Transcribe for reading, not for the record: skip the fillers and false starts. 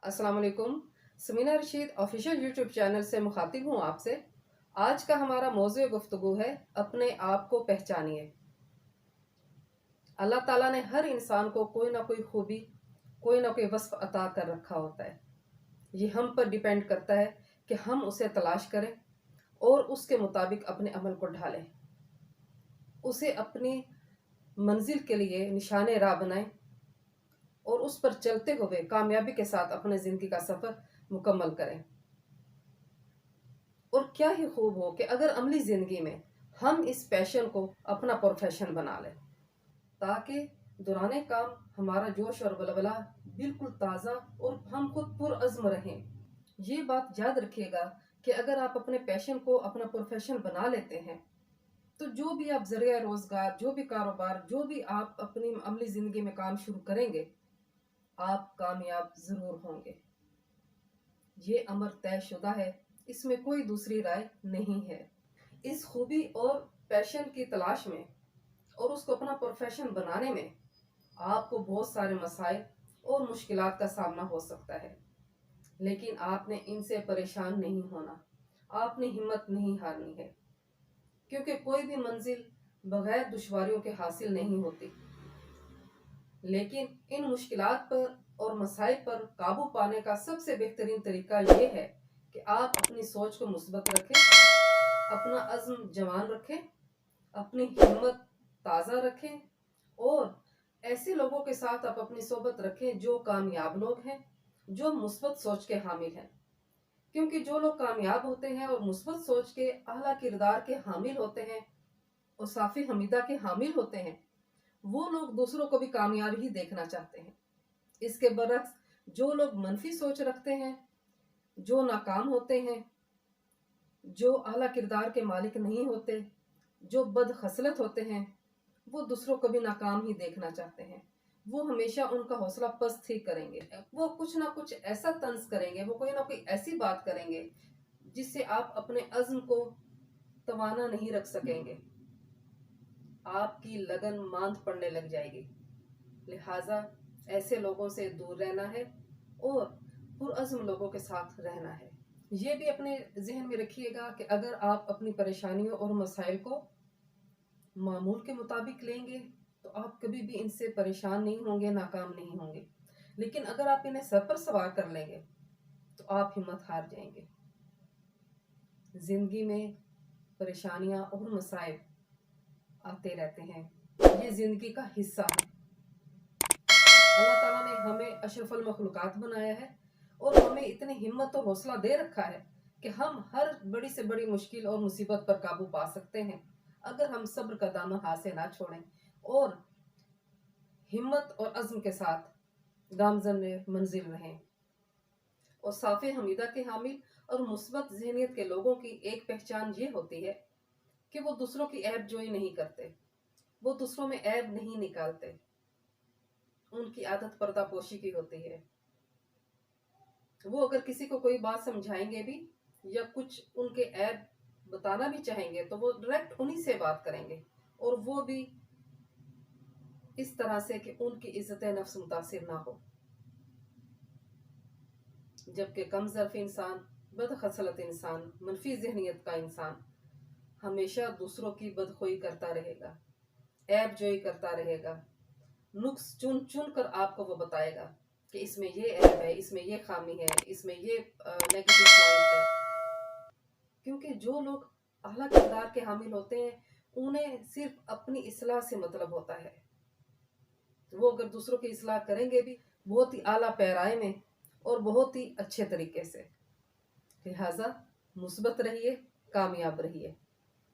अस्सलाम वालेकुम। Samina Rashid official YouTube channel से मुखातिब हूँ आपसे। आज का हमारा मौज़ू गुफ्तगू है अपने आप को पहचानिए। अल्लाह ताला ने हर इंसान को कोई ना कोई खूबी, कोई ना कोई वस्फ अता कर रखा होता है। ये हम पर डिपेंड करता है कि हम उसे तलाश करें और उसके मुताबिक अपने अमल को ढालें, उसे अपनी मंजिल के लिए निशाने राह बनाएं और उस पर चलते हुए कामयाबी के साथ अपने ज़िंदगी का सफ़र मुकम्मल करें। और क्या ही खूब हो कि अगर अमली ज़िंदगी में हम इस पैशन को अपना प्रोफेशन बना लें, ताकि दौराने काम हमारा जोश और बलबला बिल्कुल ताज़ा और हम खुद पुरअज़्म रहें। ये बात याद रखिएगा कि अगर आप अपने पैशन को अपना प्रोफेशन बना लेते हैं तो जो भी आप ज़रिया रोज़गार, जो भी कारोबार, जो भी आप अपनी अमली ज़िंदगी में काम शुरू करेंगे, आप कामयाब ज़रूर होंगे। ये अमर तयशुदा है, इसमें कोई दूसरी राय नहीं है। इस खूबी और पैशन की तलाश में और उसको अपना प्रोफेशन बनाने में आपको बहुत सारे मसाइल और मुश्किलात का सामना हो सकता है, लेकिन आपने इनसे परेशान नहीं होना, आपने हिम्मत नहीं हारनी है, क्योंकि कोई भी मंजिल बगैर दुश्वारियों के हासिल नहीं होती। लेकिन इन मुश्किलात पर और मसाइल पर काबू पाने का सबसे बेहतरीन तरीका ये है कि आप अपनी सोच को मुस्बत रखें, अपना अज़्म जवान रखें, अपनी हिम्मत ताज़ा रखें और ऐसे लोगों के साथ आप अपनी सोबत रखें जो कामयाब लोग हैं, जो मुस्बत सोच के हामिल हैं। क्योंकि जो लोग कामयाब होते हैं और मुस्बत सोच के आला किरदार के हामिल होते हैं और साफ़ी हमीदा के हामिल होते हैं, वो लोग दूसरों को भी कामयाब ही देखना चाहते हैं। इसके बरक्स जो लोग मनफी सोच रखते हैं, जो नाकाम होते हैं, जो आला किरदार के मालिक नहीं होते, जो बदखसलत होते हैं, वो दूसरों को भी नाकाम ही देखना चाहते हैं। वो हमेशा उनका हौसला पस्त ही करेंगे, वो कुछ ना कुछ ऐसा तंज करेंगे, वो कोई ना कोई ऐसी बात करेंगे जिससे आप अपने अज़्म को तवाना नहीं रख सकेंगे। आपकी लगन मांद पड़ने लग जाएगी। लिहाजा ऐसे लोगों से दूर रहना है और पुरअज़्म लोगों के साथ रहना है। ये भी अपने जहन में रखिएगा कि अगर आप अपनी परेशानियों और मसाइल को मामूल के मुताबिक लेंगे तो आप कभी भी इनसे परेशान नहीं होंगे, नाकाम नहीं होंगे। लेकिन अगर आप इन्हें सर पर सवार कर लेंगे तो आप हिम्मत हार जाएंगे। जिंदगी में परेशानियां और मसाइल आते रहते हैं, ये जिंदगी का हिस्सा है। अल्लाह ताला ने हमें अशरफुल मखलूकात बनाया है और हमें इतनी हिम्मत और हौसला दे रखा है कि हम हर बड़ी से बड़ी मुश्किल और मुसीबत पर काबू पा सकते हैं अगर हम सब्र का दामन हाथ से ना छोड़ें और हिम्मत और अज़्म के साथ गामज़न मंजिल रहें। और साफ़े हमीदा के हामिल और मुस्बत ज़हनियत के लोगों की एक पहचान ये होती है कि वो दूसरों की ऐब जोई नहीं करते, वो दूसरों में ऐब नहीं निकालते। उनकी आदत पर्दापोशी की होती है। वो अगर किसी को कोई बात समझाएंगे भी या कुछ उनके ऐब बताना भी चाहेंगे तो वो डायरेक्ट उन्हीं से बात करेंगे, और वो भी इस तरह से कि उनकी इज्जत नफ्स मुतासिर ना हो। जबकि कम ज़र्फ़ इंसान, बदखसलत इंसान, मनफी ज़हनियत का इंसान हमेशा दूसरों की बदखोई करता रहेगा, ऐब जोई करता रहेगा, नुक्स चुन चुन कर आपको वो बताएगा कि इसमें ये ऐब है, इसमें ये खामी है, इसमें ये नेगेटिव पॉइंट है। क्योंकि जो लोग आला किरदार के हामिल होते हैं उन्हें सिर्फ अपनी इस्लाह से मतलब होता है। वो अगर दूसरों की इस्लाह करेंगे भी बहुत ही आला पैराए में और बहुत ही अच्छे तरीके से। लिहाजा मुस्बत रहिए, कामयाब रहिए।